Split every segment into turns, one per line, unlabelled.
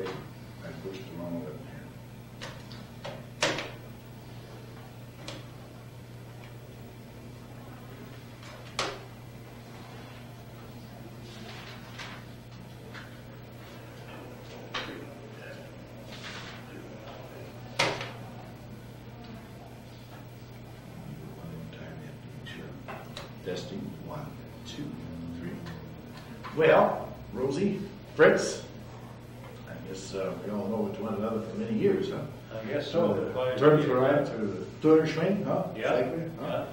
Wait, I pushed the wrong button here. Testing, 1, 2, 3. Well, Rosie, Fritz, I guess we all know one another for many years, huh?
I guess so.
Turns around to the Turnerschwing, huh?
Yeah.
Cycling, huh?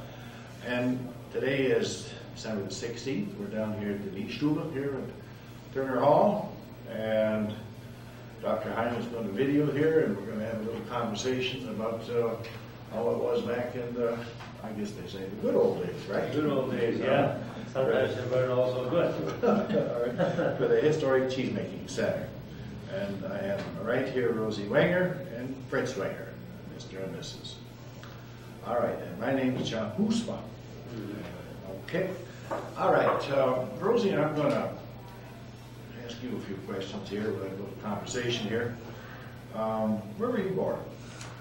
And today is December the 16th. We're down here at the Lichtstube here at Turner Hall. And Dr. Heine is going to video here, and we're going to have a little conversation about how it was back in the, I guess they say, the good old days, right?
Good old days, yeah. Sometimes they weren't also good.
All right. For the historic cheesemaking center. And I have right here Rosie Wenger and Fritz Wenger, Mr. and Mrs. All right, and my name is John Hoosma. Okay. All right, Rosie, I'm going to ask you a few questions here. We'll have a little conversation here. Where were you born?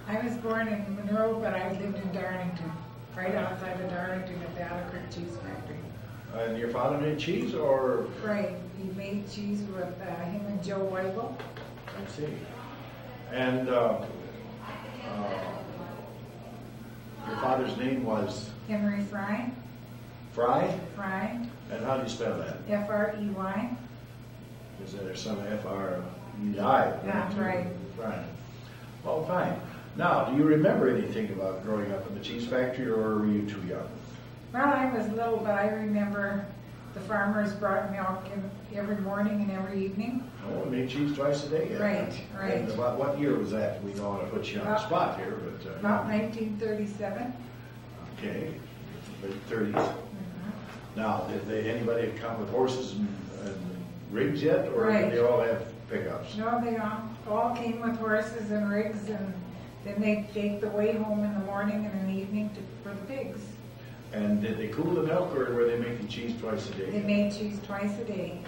I was born in Monroe, but I lived in Darlington, right outside of Darlington at the Otter Creek Cheese Factory.
And your father made cheese, or?
Right, he made cheese with him and Joe Weigel.
I see. And your father's name was?
Henry Fry.
Fry?
Fry.
And how do you spell that?
F-R-E-Y.
Is there some F-R-E-I?
That's right.
Fry. Well, fine. Now, do you remember anything about growing up in the cheese factory, or were you too young?
Well, I was little, but I remember the farmers brought milk in every morning and every evening.
Oh, we made cheese twice a day.
Right, right.
And about what year was that? We don't want to put you on the spot here, but...
about 1937.
Okay, late 30s. Now, did anybody come with horses and rigs yet, or
Right.
did they all have pickups?
No, they all came with horses and rigs, and then they'd take the way home in the morning and in the evening for the pigs.
And did they cool the milk, or were they making cheese twice a day?
They made cheese twice a day.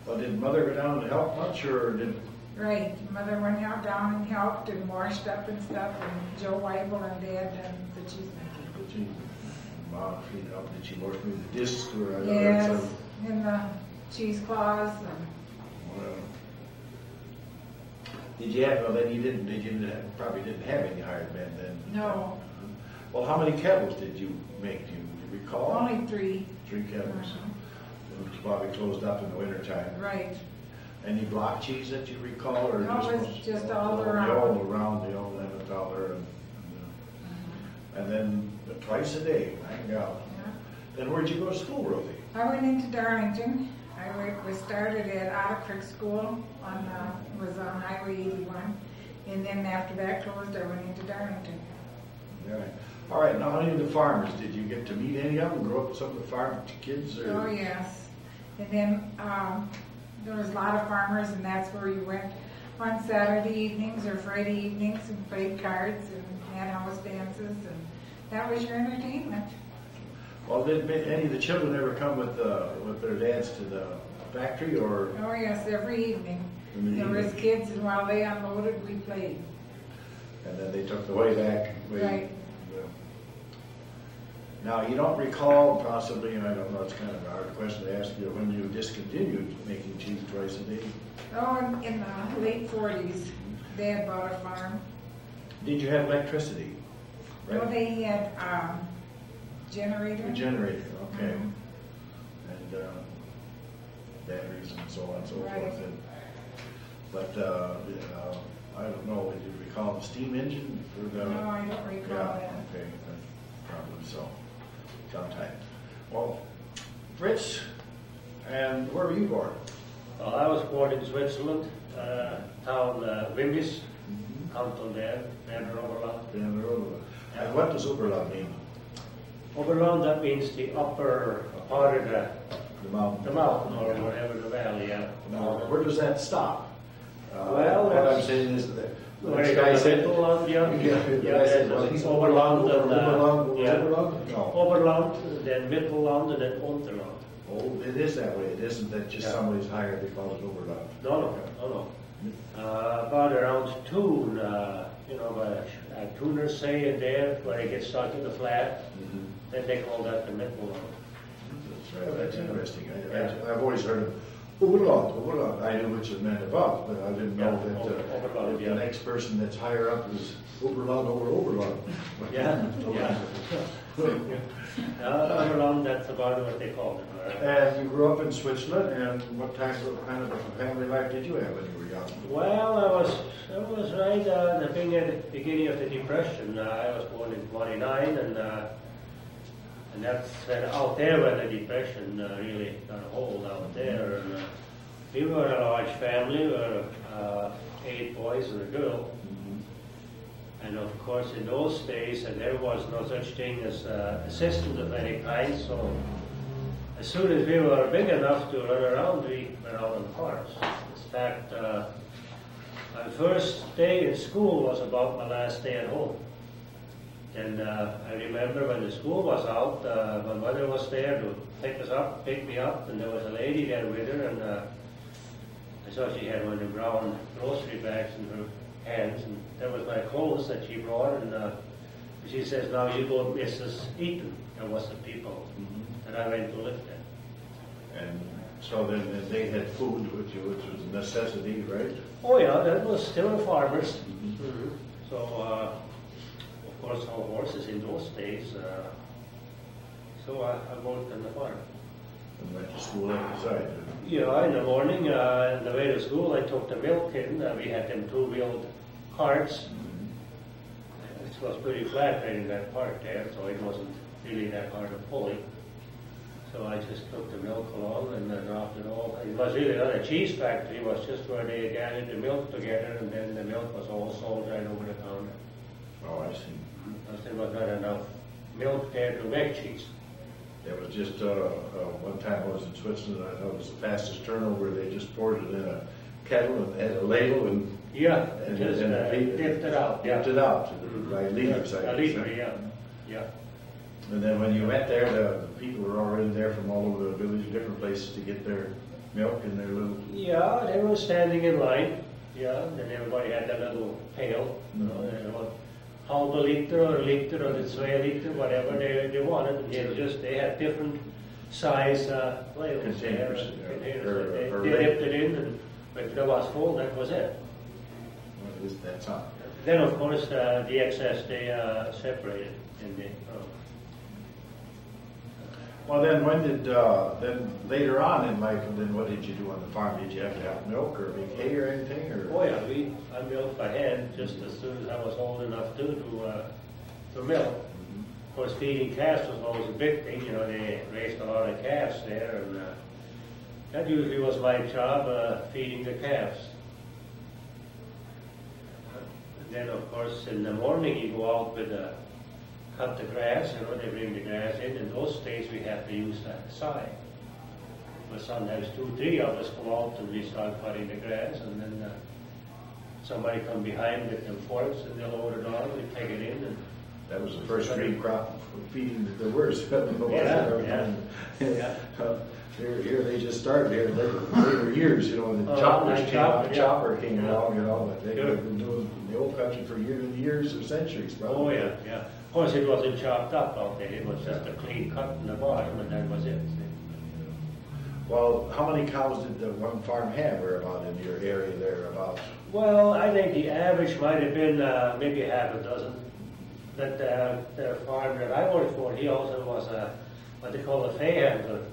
Well, did Mother go down to help much, or did...
Right. Mother went out down and helped and washed up and stuff, and Joe Weigel and Dad done the cheesemaking.
Did she, Mom clean up? Did she wash me the discs? Or
Yes, in the cheesecloths. And
did you have? Well, then you didn't. Probably didn't have any hired men then.
no,
Well, how many kettles did you make? Do you recall?
only 3.
3 kettles. Which probably closed up in the wintertime.
Right.
Any block cheese that you recall, or
No, it was just all around.
The old Emmentaler, and then twice a day. My God.
Yeah.
Then where'd you go to school, Rosie?
I went into Darlington. I was started at Otter Creek School was on Highway 81, and then after that closed, I went into Darlington.
Yeah. All right. Now, any of the farmers, did you get to meet any of them? Grow up with some of the farm kids? Or?
Oh yes, and then there was a lot of farmers, and that's where you went on Saturday evenings or Friday evenings and played cards and had house dances, and that was your entertainment.
Well, did any of the children ever come with their dads to the factory, or?
Oh yes, every evening.
In the
There was
evening.
kids, and while they unloaded, we played.
And then they took the way back.
Right.
Yeah. Now, you don't recall, possibly, and I don't know, it's kind of a hard question to ask you, when you discontinued making cheese twice a day.
Oh, in the late 40s, Dad bought a farm.
Did you have electricity?
No, they had generator.
A generator, okay.
Mhm.
And batteries and so on and so
Right.
forth. But I don't know, did you recall the steam engine for the?
No, I don't recall that.
Okay, probably so. Sometime. Well, Fritz, and where were you born?
Well, I was born in Switzerland, town Wimmis, canton there, Oberland.
And what does Oberland mean?
Oberland, that means the upper part of
The mountain.
or whatever, the valley, yeah.
Now, where does that stop?
Well,
what I'm
that's-
saying is that
Where
the
you
guy
got
said,
Mittelland, yeah.
he's
Oberland,
Oberland,
yeah.
Oberland? No.
Oberland, then Mittelland, and then Unterland.
Oh, it is that way. It isn't that just
Yeah.
somebody's hired, they call it Oberland.
No. About around Toon, you know, by a tuner say in there where it gets stuck in the flat. Then they call that the middle one.
That's interesting. I've always heard of overland. I knew which it meant above, but I didn't know that the next person that's higher up is overland over overland.
Yeah, yeah. Overland, that's about what they call it.
And you grew up in Switzerland, and what kind of a family life did you have when you were young?
Well, I was right at the beginning of the Depression. I was born in '29, and that's out there when the Depression really got a hold out there. And we were a large family. We were 8 boys and a girl. And of course, in those days, there was no such thing as assistant of any kind. So as soon as we were big enough to run around, we went out on farms. In fact, my first day in school was about my last day at home. And I remember when the school was out, my mother was there to pick me up, and there was a lady there with her, and I saw she had one of the brown grocery bags in her hands, and there was my clothes that she brought, and she says, "Now you go, Mrs. Eaton." That was the people that I went to live there.
And so then they had food, which was a necessity, right?
Oh yeah, that was still farmers. So of course, our horses in those days. So I worked on the farm.
And went to school outside.
Yeah, in the morning, on the way to school, I took the milk in. We had them 2-wheeled carts. It was pretty flat right in that part there, so it wasn't really that hard to pull. So I just took the milk along and dropped it all. It was really not a cheese factory. It was just where they gathered the milk together, and then the milk was all sold right over the counter.
Oh, I see.
Because there was not enough milk there to make cheese.
It was just, one time I was in Switzerland, I thought it was the fastest turnover. They just poured it in a kettle and had a ladle and
just dipped it out.
Dipped it out by liters.
A liter, yeah.
And then when you went there, the people were already there from all over the village, different places to get their milk and their little...
Yeah, they were standing in line. Yeah, and everybody had their little pail. You know, half a liter or the 2 liter, whatever they wanted. And they had different size ladles.
Containers.
They dipped it in, and if it was full, that was it.
Well, that's on.
Then, of course, the excess they separated in the.
Well, then when did, then later on in life, then what did you do on the farm? Did you have to have milk or make hay or anything? Or?
Oh yeah, I milked by hand just as soon as I was old enough to milk. Of course, feeding calves was always a big thing. You know, they raised a lot of calves there, and that usually was my job, feeding the calves. And then, of course, in the morning you go out with cut the grass, you know, they bring the grass in. In those days we had to use a scythe. But sometimes 2, 3 of us come out and we start cutting the grass, and then somebody come behind with them forks and they load it on, we take it in. And
that was the first green crop feeding that there was.
Yeah.
Here they just started here later years, you know, and the chopper came along, you know, but they've been doing the old country for years or centuries, probably.
Oh yeah. Of course, it wasn't chopped up out there. It was just a clean cut in the bottom, and that was it.
Well, how many cows did the one farm have, or about in your area there, about?
Well, I think the average might have been maybe half a dozen. But the farm that I worked for, he also was what they call a fay handler.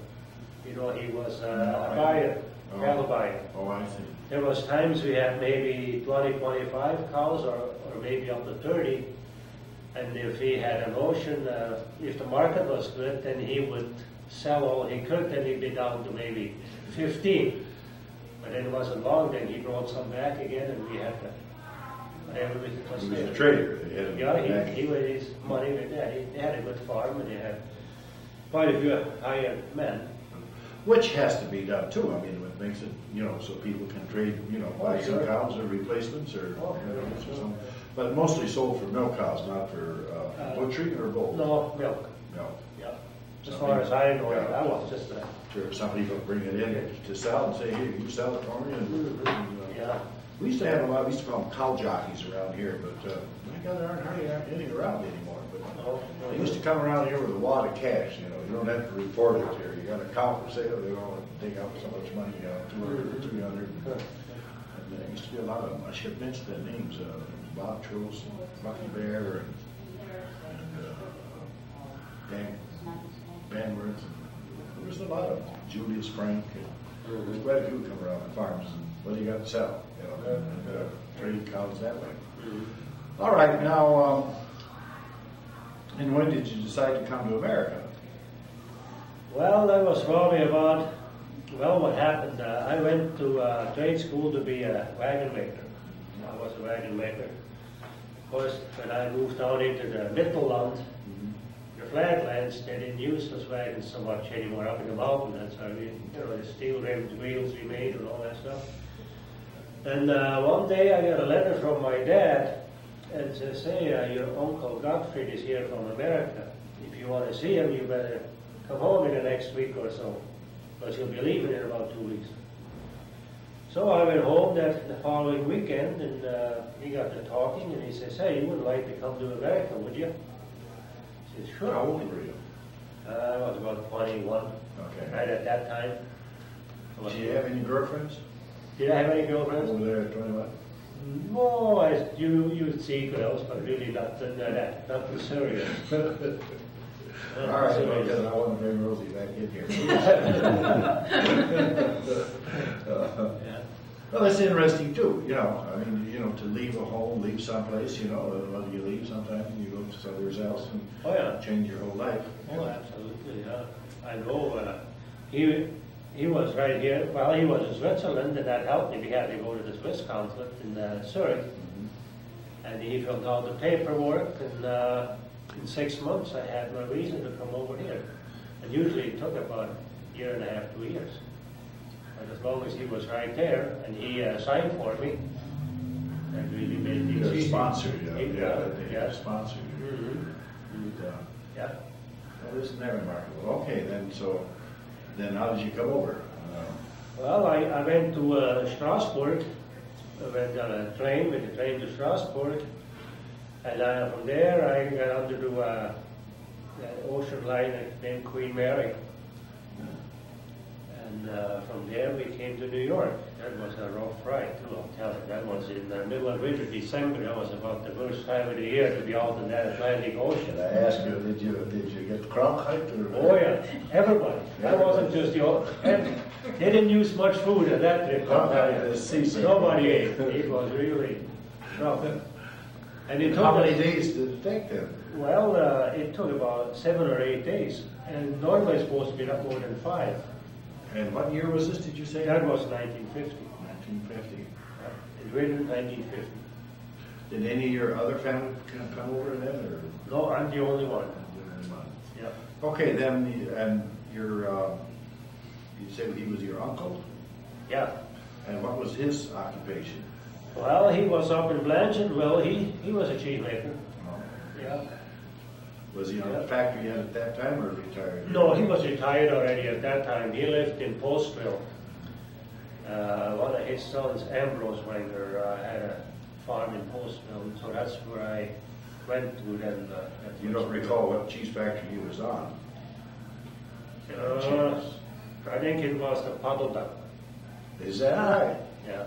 You know, he was a buyer, cattle buyer.
Oh, I see.
There was times we had maybe 20, 25 cows, or maybe up to 30. And if he had a notion, if the market was good, then he would sell all he could, then he'd be down to maybe 15. But then it wasn't long, then he brought some back again, and we had to, whatever it was.
He was a trader.
He was his money with that. They had a good farm, and they had quite a few hired men.
Which has to be done too. I mean, it makes it, you know, so people can trade, you know, buy some cows or replacements or, something. But mostly sold for milk cows, not for butchering or both.
No, milk.
Milk.
Yeah. As far as I know, that was just a...
Sure, some people bring it in to sell and say, "Here, you sell it for me." And,
Yeah.
We used to have a lot, we used to call them cow jockeys around here, but there aren't hardly any around anymore. But they used to come around here with a wad of cash, you know. You don't have to report it here. You got a cow for sale, they all dig out so much money, 200 or 300. And there used to be a lot of them. I should have mentioned their names, Bob Truls, Bucky Bear, and Banworth. There was a lot of them. Julius Frank. There's quite a few come around the farms. And what do you got to sell? You know, trade cows that way. All right, now, and when did you decide to come to America?
Well, that was probably about, well, what happened, I went to trade school to be a wagon maker. I was a wagon maker. Of course, when I moved out into the Mittelland, the flatlands, they didn't use those wagons so much anymore up in the mountains. So, you know, the steel-rimmed wheels we made and all that stuff. And one day I got a letter from my dad, and says, hey, your Uncle Gottfried is here from America. If you want to see him, you better come home in the next week or so, because he'll be leaving in about 2 weeks. So I went home the following weekend, and he got to talking, and he says, hey, you wouldn't like to come to America, would you? I said, sure.
How old were you?
I was about 21,
Okay.
right at that time.
Did you have any girlfriends?
Did I have any girlfriends?
Over there at 21?
No, you'd see girls, but really nothing serious.
All right, because I want to bring Rosie back in here. Well, that's interesting too, you know. I mean, you know, to leave a home, leave someplace, you know, whether you leave sometimes and you go to somewhere else and change your whole life.
Oh, absolutely, yeah. I know he was right here. Well, he was in Switzerland, and that helped me. We had to go to the Swiss consulate in Zurich, and he filled out the paperwork, and in 6 months I had my reason to come over here. And usually it took about a year and a half, 2 years. But as long as he was right there, and he signed for me, that really made me
You're a
easy.
sponsor, yeah.
Yeah.
Sponsor.
Yeah.
Well, isn't that remarkable? Okay, then how did you come over?
Well, I went to Strasbourg. I went on a train, with the train to Strasbourg. And from there I got on to do an ocean liner named Queen Mary. And from there we came to New York. That was a rough ride too, I'll tell you. That was in the middle of winter, December. That was about the worst time of the year to be out in that Atlantic Ocean.
Did I ask you, did you get cronkite?
Oh yeah, everybody. That wasn't just the old. They didn't use much food at that trip. Nobody ate. It was really rough. And it took
How many days did it take then?
Well, it took about 7 or 8 days, and normally it's supposed to be not more than 5.
And what year was this, did you say?
That was 1950.
1950.
In winter 1950.
Did any of your other family come over then, or?
No, I'm the only one. Yeah.
Okay, then, and your, you said he was your uncle?
Yeah.
And what was his occupation?
Well, he was up in Blanchard. Well, he was a cheesemaker. Yeah.
Was he on the factory yet at that time, or retired?
No, he was retired already at that time. He lived in Postville. One of his sons, Ambrose Wenger, had a farm in Postville, so that's where I went to then.
You don't recall what cheese factory he was on?
I think it was the Puddle Duck.
Is that right?
Yeah.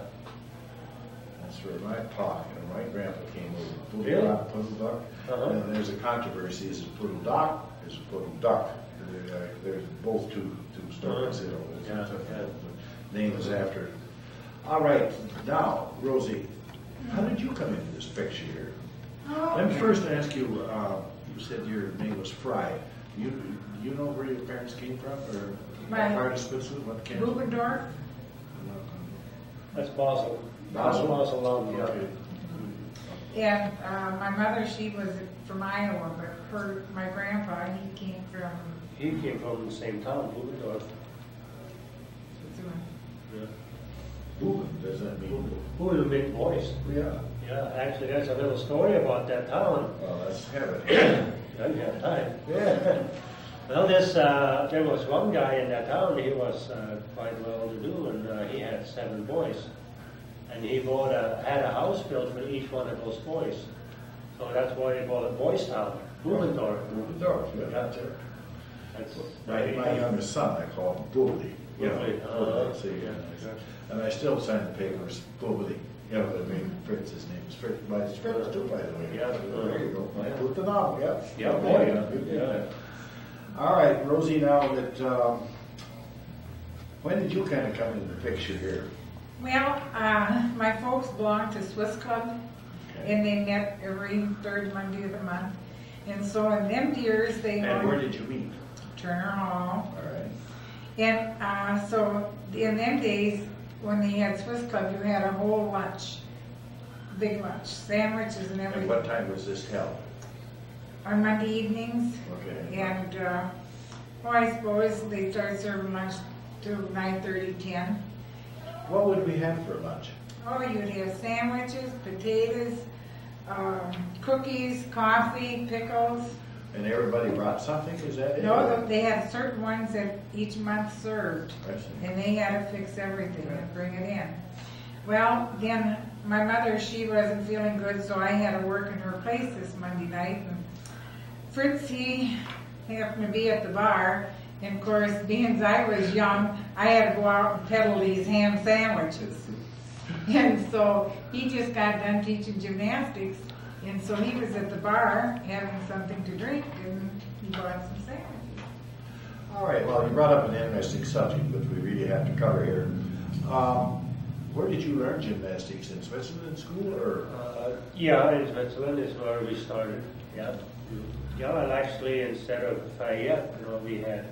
That's where my pa and my grandpa came over.
Really?
Puddle Duck. And there's a controversy: is it Puddle Dock? Is it Puddle Duck? There's both two stories. You know, the name is after. All right, now Rosie, how did you come into this picture here? Let me first ask you. You said your name was Fry. Do you know where your parents came from, or what part of Switzerland? What canton?
Rubendorf.
That's Basel.
Basel,
yeah.
Okay.
And my mother, she was from Iowa, but my grandpa, he came from
the same town, Rubendorf.
Switzerland.
Yeah.
Buben, does that mean?
Buben meant voice.
Yeah.
Yeah, actually, there's a little story about that town.
Well, let's have it.
Don't you have time?
Yeah.
Well, there was one guy in that town. He was quite well to do, and he had 7 boys. and he had a house built for each one of those boys. So that's why they call it Boys Town, Bubendorf.
Bubendorf, yeah, that's it.
That's
My youngest son, I call him Boobly.
Boobly,
See,
yeah.
and I still sign the papers, Boobly. You know, I mean, Fritz, his name is Fritz. Mine's Fritz too, by the way.
Yeah.
There you go. I put the novel, yeah.
Yeah,
boy. All right, Rosie, now that, when did you kind of come into the picture here?
Well, my folks belong to Swiss Club, and they met every third Monday of the month. And so in them years, they
And where did you meet?
Turner Hall.
All right.
And so in them days, when they had Swiss Club, you had a whole lunch, big lunch, sandwiches and everything.
And what time was this held?
On Monday evenings.
Okay.
And, well, I suppose they started serving lunch till 9:30, 10.
What would we have for lunch?
Oh, you'd have sandwiches, potatoes, cookies, coffee, pickles.
And everybody brought something, is that it?
No, they had certain ones that each month served.
I see.
And they had to fix everything and bring it in. Well, then my mother, she wasn't feeling good, so I had to work in her place this Monday night. And Fritz, he happened to be at the bar. And of course, being as I was young, I had to go out and peddle these ham sandwiches. And so he just got done teaching gymnastics. And so he was at the bar having something to drink, and he bought some sandwiches.
All right, well, you brought up an interesting subject, which we really have to cover here. Where did you learn gymnastics? In Switzerland school, or?
Yeah, in Switzerland is where we started. Yeah. Yeah, and actually instead of Fayette, we had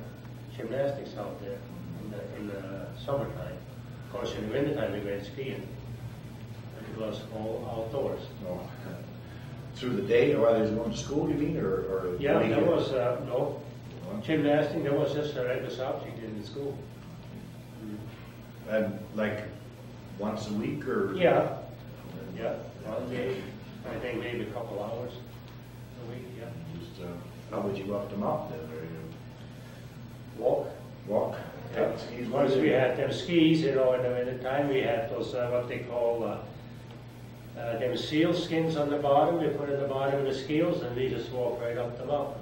gymnastics out there in the summertime. Of course, in the wintertime we went skiing. It was all outdoors.
Oh, through the day, or while they was going to school, you mean, or?
Yeah, there was no gymnastics. There was just a regular subject in the school.
And like once a week, or?
Yeah, yeah. One day, I think maybe a couple hours a week. Yeah.
Just, how would you go up the mountain then? Or you
Walk.
walk?
Yeah.
Skis?
Once we had them skis, in the wintertime, we had those what they call them seal skins on the bottom. We put in the bottom of the skis, and we just walk right up the mountain.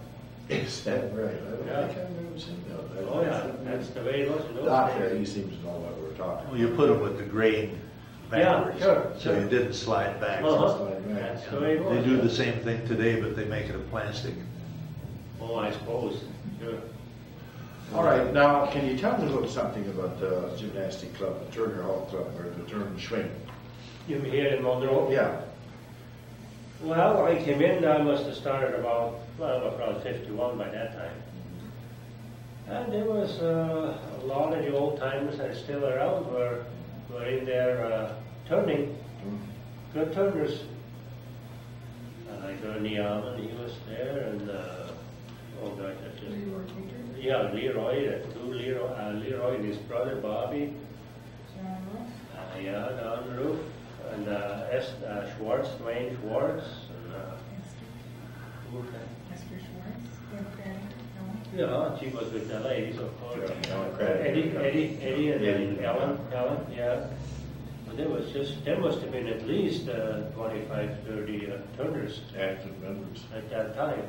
Is that right? I don't
Yeah.
think I've ever seen that.
Oh yeah, that's the way it was in those
Doctor,
days.
he seems to know what we're talking
Well, you put them with the grain
Yeah,
backwards,
sure,
so
sure.
you didn't slide back.
Uh-huh.
Like that.
That's the way it was.
They do the same thing today, but they make it of plastic.
Oh, I suppose. Sure.
All right, now, can you tell me about something about the gymnastic club, the Turner Hall Club, or the Turner Schwing?
You were here in Monroe?
Yeah.
Well, I came in, I must have started about 51 by that time. And there was a lot of the old timers that are still around were in there turning. Good turners. Like Niaman, he was there, and oh gosh, that's just. Yeah, Leroy, Leroy and his brother Bobby. Yeah, down the roof. And Schwartz, Dwayne Schwartz. And,
Mr. Schwartz,
yeah, she was with the ladies, of course.
Yeah,
Eddie, and then Ellen, yeah. But there must have been at least 25, 30 turners
Active members.
at that time.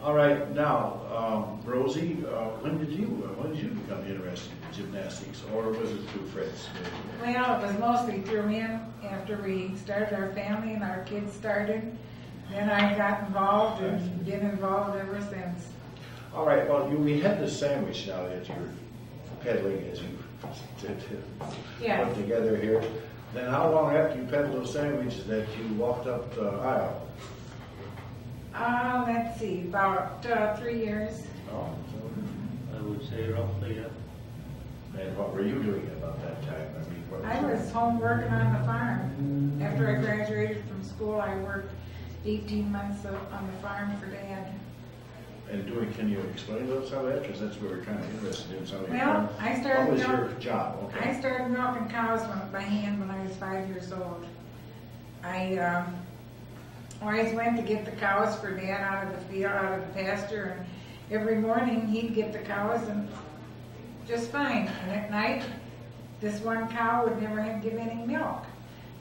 All right, now, Rosie, when did you become interested in gymnastics, or was it through Fritz?
Well, it was mostly through him after we started our family and our kids started. Then I got involved and been involved ever since.
All right, well, we had this sandwich now that you're peddling, as you
Yes.
put together here. Then how long after you peddled those sandwiches that you walked up the aisle?
Let's see, about 3 years.
Oh,
I would say roughly, yeah.
and what were you doing about that time? I mean, what
I was home working on the farm. After I graduated from school, I worked 18 months on the farm for Dad.
And can you explain a little some of that? Because that's what we're kind of interested in. Some of your
Well,
farm.
I started
What was your
milk-
job? Okay.
I started milking cows by hand when I was 5 years old. I always went to get the cows for Dad out of the field, out of the pasture, and every morning he'd get the cows and just fine. And at night, this one cow would never give any milk.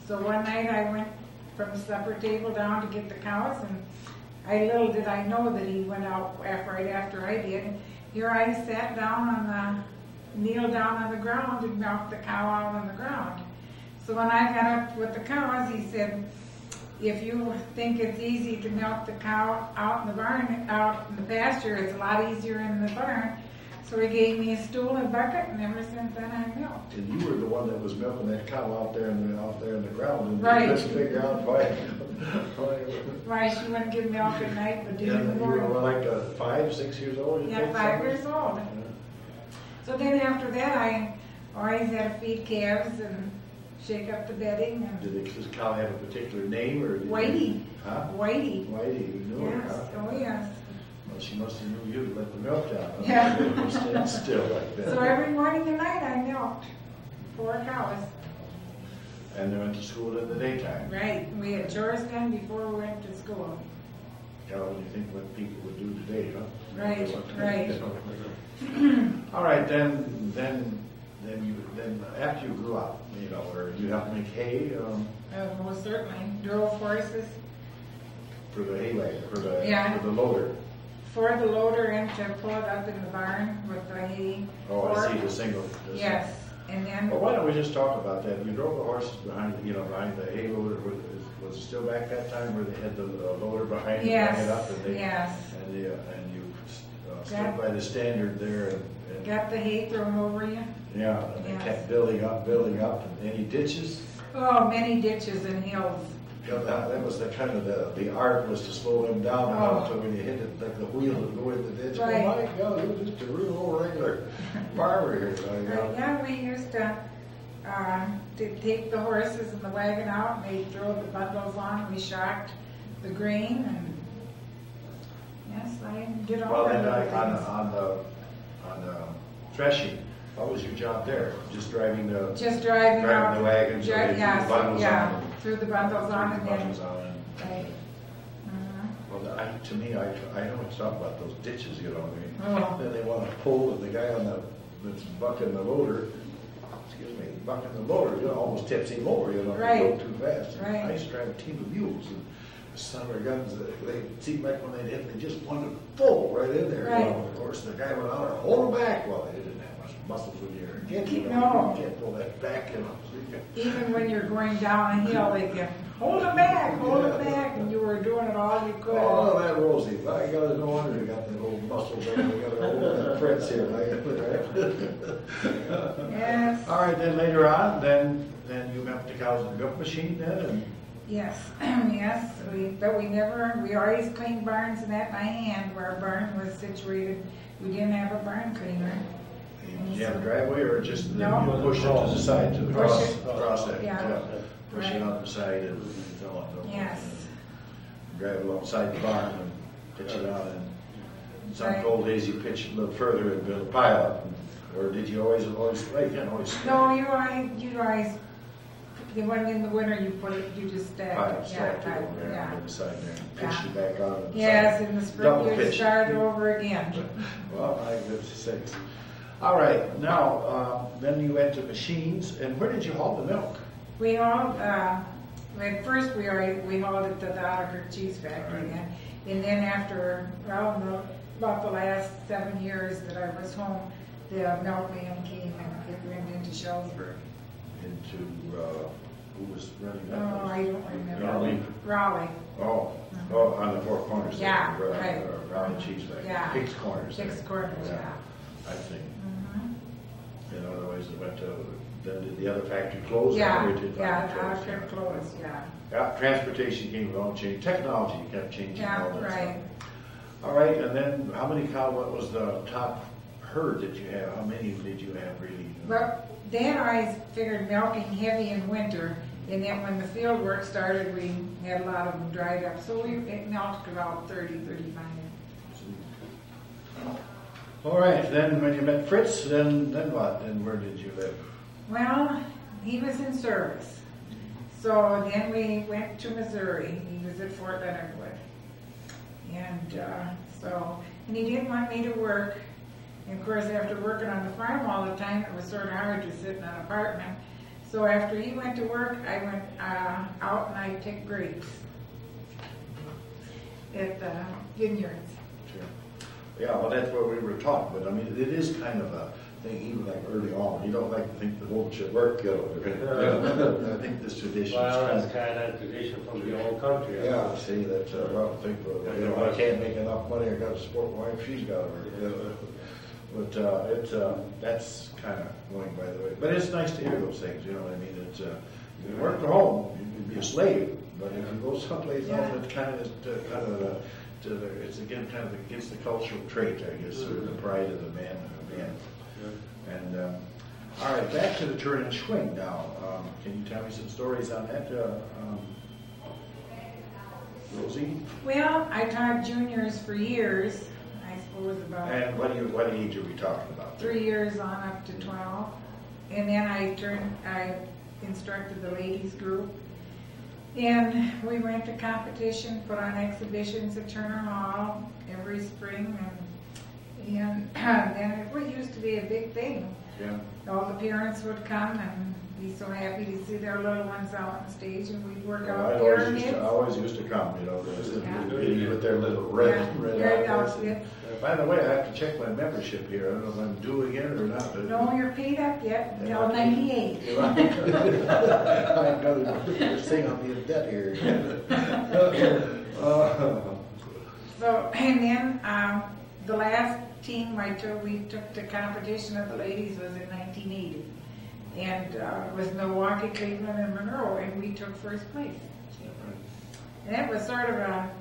So one night I went from the supper table down to get the cows, and little did I know that he went out right after I did. Here I sat down kneel down on the ground and milked the cow out on the ground. So when I got up with the cows, he said, if you think it's easy to milk the cow out in the barn, out in the pasture, it's a lot easier in the barn. So he gave me a stool and bucket, and ever since then I milked.
And you were the one that was milking that cow out there in the ground, and
Right.
you couldn't figure out why.
Why she wouldn't give milk at night, but did in the
You were
morning.
like 5, 6 years old? you
Yeah,
think,
5
something?
years old. So then after that, I always had to feed calves and shake up the bedding. And
Did this cow have a particular name, or?
Whitey.
Huh?
Whitey.
Whitey, you knew her,
Yes,
huh?
oh yes.
Well, she must have knew you to let the milk down. Huh?
Yeah.
They were standing still like that.
So every morning and night I milked 4 cows.
And they went to school in the daytime.
Right, we had chores done before we went to school.
Yeah, when you think what people would do today, huh?
Right, right.
All right, then after you grew up, or you helped make hay
Most certainly, drove horses
for the hay wagon, for
Yeah.
the loader.
for the loader and to pull it up in the barn with the hay.
Oh, I
fork.
see, the single.
Yes, and then,
Well, why don't we just talk about that? You drove the horses behind the hay loader. Was it still back that time where they had the loader behind it, bring it up, and
yes,
you stood
Got-
by the standard there, and
got the hay thrown over you.
yeah, and they
Yes.
kept building up, and any ditches.
Oh, many ditches and hills.
You know, that was the kind of the art was to slow them down enough
Oh.
so when you hit it, like the wheel would go in the ditch.
Right.
Oh my God, it was just a real old regular farmer here.
Yeah, we used to take the horses and the wagon out, and they'd throw the bundles on, we shocked the grain, and yes, I did all
Well,
that.
then
other
on the threshing, what was your job there? Just driving the
things. Just driving out.
the wagons, so they threw
Yes,
the bundles
yeah,
on.
threw the bundles on
Threw
and
the
then,
bundles on and-
right.
Well, to me, I know it's talking about those ditches,
Oh.
Then they want to pull, and the guy that's bucking the loader, bucking the loader, almost tips him over, if you go
Right.
too fast. And
Right.
I used to drive a team of mules, and some of their guns, they seemed like when they'd hit, they just wanted to pull right in there.
Right.
Of course, the guy went out there, hold him back. Well, they didn't have much muscles when you're a kid.
No.
You can't pull that back, So you
Even when you're going down a hill, they can hold it back, and you were doing it all you could.
Oh, that Rosie. My God, no wonder you got that old muscles there. You got that Fritz here.
Yes.
All right, then later on, then you milked the cows in the milk machine then, and
Yes, yes, but we always cleaned barns and that by hand where our barn was situated. We didn't have a barn cleaner.
did you have a driveway or just
No.
you push it to the side, to the
Push
cross,
it.
cross that?
Yeah.
Push it
Right.
out the side and fill up.
Yes,
Drive alongside the barn and pitch it out, and some
Right.
cold days you pitch it a little further and build a pile up. Or did you always, right, you can't always.
no, you always, the one in the winter you just stack
Pile,
it,
stack it
yeah,
over there
yeah.
on the side there, and
Yeah.
pitch it back on the side.
Yes, in the
Double
spring you
pitch.
start over again.
Well, my goodness sakes. All right, now, then you went to machines, and where did you haul the milk?
We hauled, at first we hauled it to the Otter Cheese Factory
Right.
then. And then after, about the last 7 years that I was home, the milkman came and it went into Shellsburg.
Into, who was running that?
Oh, I don't remember.
Raleigh.
Raleigh.
Oh, on the Four Corners. there,
Yeah, right.
Raleigh Cheese Factory.
Yeah.
Hicks Corners.
Six
there.
Corners, yeah.
I think.
Mhm.
Otherwise it went to, then did the other factory close?
Yeah,
Or did
yeah,
it close?
Otter closed, yeah.
Yeah, transportation came along, changed, technology kept changing
Yeah,
all that
right.
stuff. All right, and then how many cow, what was the top herd that you have? How many did you have really?
But then I figured milking heavy in winter, and then when the field work started, we had a lot of them dried up. So we milked about 30, 35.
All right, then when you met Fritz, then what? Then where did you live?
Well, he was in service. So then we went to Missouri. He was at Fort Leonard Wood. And he didn't want me to work. And of course, after working on the farm all the time, it was sort of hard to sit in an apartment. So after he went to work, I went out and I picked grapes at the vineyards.
Sure. Yeah, well, that's where we were taught, but I mean, it is kind of a thing, even like early on. You don't like to think the whole should work, you know. I think this tradition
Well,
is
that's kind of tradition from the old country. I
yeah,
suppose.
see that, well, think, you know, I can't make enough money, I got a sport wife, she's got her, you know. But that's kind of going by the way. But it's nice to hear those things, you know what I mean? It's, you work from home, you can be a slave, but if you go someplace else, it kind of is it's again kind of against the cultural trait, I guess, or the pride of the man. And all right, back to the turn and swing now. Can you tell me some stories on that, Rosie?
Well, I taught juniors for years, I suppose about
And what age are we talking about?
3 years on up to 12. And then I instructed the ladies group. And we went to competition, put on exhibitions at Turner Hall every spring. And then it used to be a big thing.
Yeah.
All the parents would come and be so happy to see their little ones out on stage, and we'd work out pyramids.
I always used to come, you know,
Yeah.
with their little red outfits.
outfits.
By the way, I have to check my membership here. I don't know if I'm due again or not. But
No, you're paid up yet until 98.
I'm gonna sing on the debt here.
So, and then the last team we took to competition of the ladies was in 1980. And it was Milwaukee, Cleveland, and Monroe, and we took first place. And that was sort of a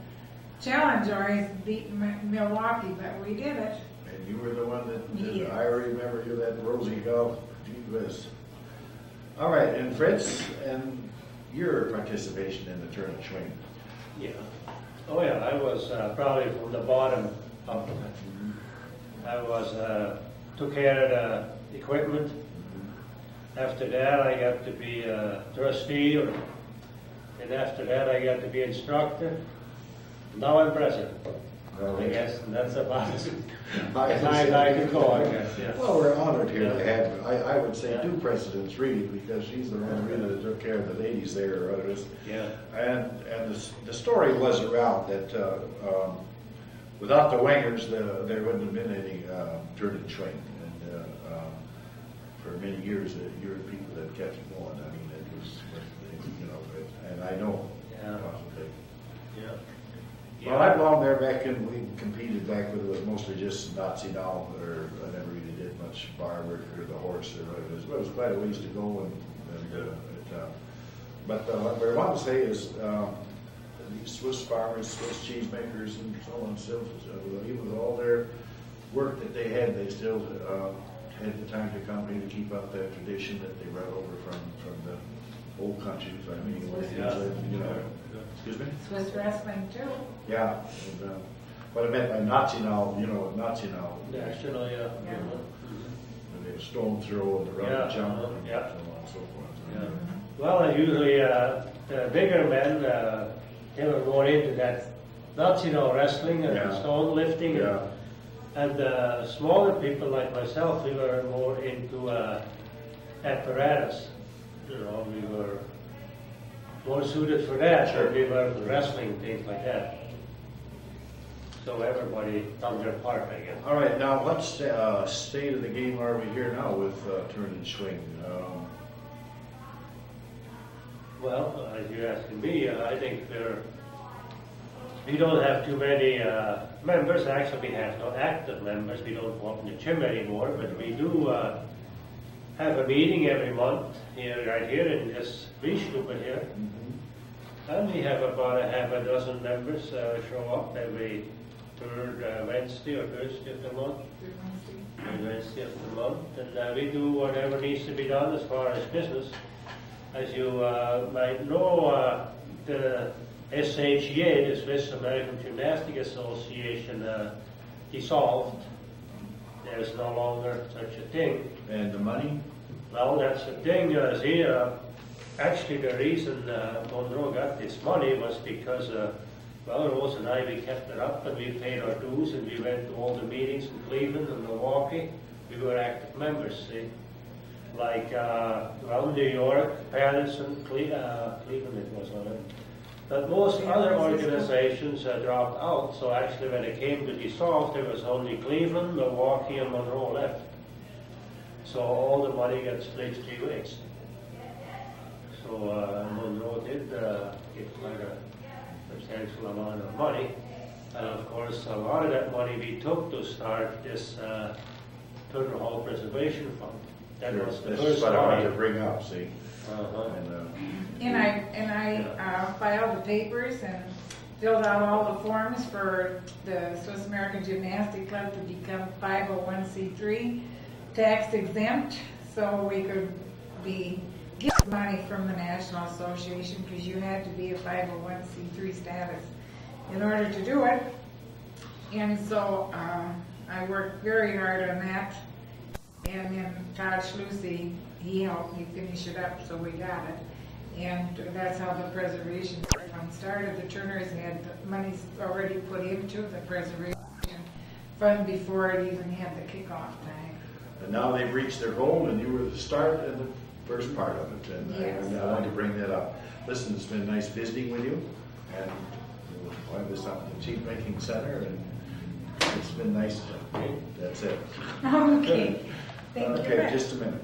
challenge, always beating Milwaukee, but we did it.
And you were the one that,
Yes.
I remember you, that Rosie golf. Gee whiz. All right, and Fritz, and your participation in the turn and swing.
Yeah. Oh yeah, I was probably from the bottom up. I was took care of the equipment. After that, I got to be a trustee, and after that, I got to be instructor. Now I'm president.
Well,
I guess, and that's about as high as I can go, I guess. Yeah.
Well, we're honored here to have, I would say, two presidents really, because she's the one really that took care of the ladies there.
Yeah.
And the story was around that without the Wengers, there wouldn't have been any turn and swing. And for many years, you were people that kept it going. I mean, it was, you know, and I know.
Yeah. Yeah.
Well, I belonged there back in, we competed back when it was mostly just Nazi now, or I never really did much bar work or the horse or whatever. It was quite a ways to go, but what I want to say is these Swiss farmers, Swiss cheesemakers, and so on and so forth, even with all their work that they had, they still had the time to come here to keep up that tradition that they brought over from the old countries. I mean, you know. Excuse me?
Swiss wrestling too.
Yeah. And, what I meant by Nazi now, you know, Nazi now.
National, yeah.
Yeah.
And they have stone throw and the rubber
Yeah,
jump and
yeah.
so on and so forth.
Yeah. Well, usually the bigger men, they were more into that Nazi wrestling and
Yeah.
stone lifting.
Yeah.
And smaller people like myself, we were more into apparatus. You know, we were more suited for that.
Sure.
We were wrestling, things like that. So everybody done their part, I guess.
All right, now what state of the game are we here now with turn and swing?
Well, as you're asking me, I think we don't have too many members. Actually, we have no active members. We don't go up in the gym anymore, but we do have a meeting every month here, right here in this Riesstube here. And we have about half a dozen members show up every third Wednesday or Thursday of the month. Third Wednesday of the month. And we do whatever needs to be done as far as business. As you might know, the SHGA, the Swiss American Gymnastic Association, dissolved. There's no longer such a thing.
And the money?
Well, that's the thing. See, actually, the reason Monroe got this money was because, well, Rose and I, we kept it up and we paid our dues and we went to all the meetings in Cleveland and Milwaukee. We were active members, see. like, well, New York, Paris, and Cleveland it was on it. But most other organizations dropped out, so actually when it came to dissolve, there was only Cleveland, Milwaukee, and Monroe left. So all the money got split 3 ways. So Monroe did get quite a substantial amount of money. And of course, a lot of that money we took to start this Turtle Hall Preservation Fund. That was the
That's
first
what I wanted to
money.
bring up, see?
And I filed the papers and filled out all the forms for the Swiss American Gymnastic Club to become 501c3 tax exempt, so we could get money from the National Association, because you had to be a 501c3 status in order to do it. And so I worked very hard on that, and then Todd Schlusey, he helped me finish it up, so we got it. And that's how the preservation fund started. The Turners had money already put into the preservation fund before it even had the kickoff time.
And now they've reached their goal, and you were the start and the first part of it, and
Yes.
I wanted to bring that up. Listen, it's been nice visiting with you, and we'll have this up at the Cheesemaking Center, and it's been nice. That's it.
Okay, thank you.
Okay, just a minute.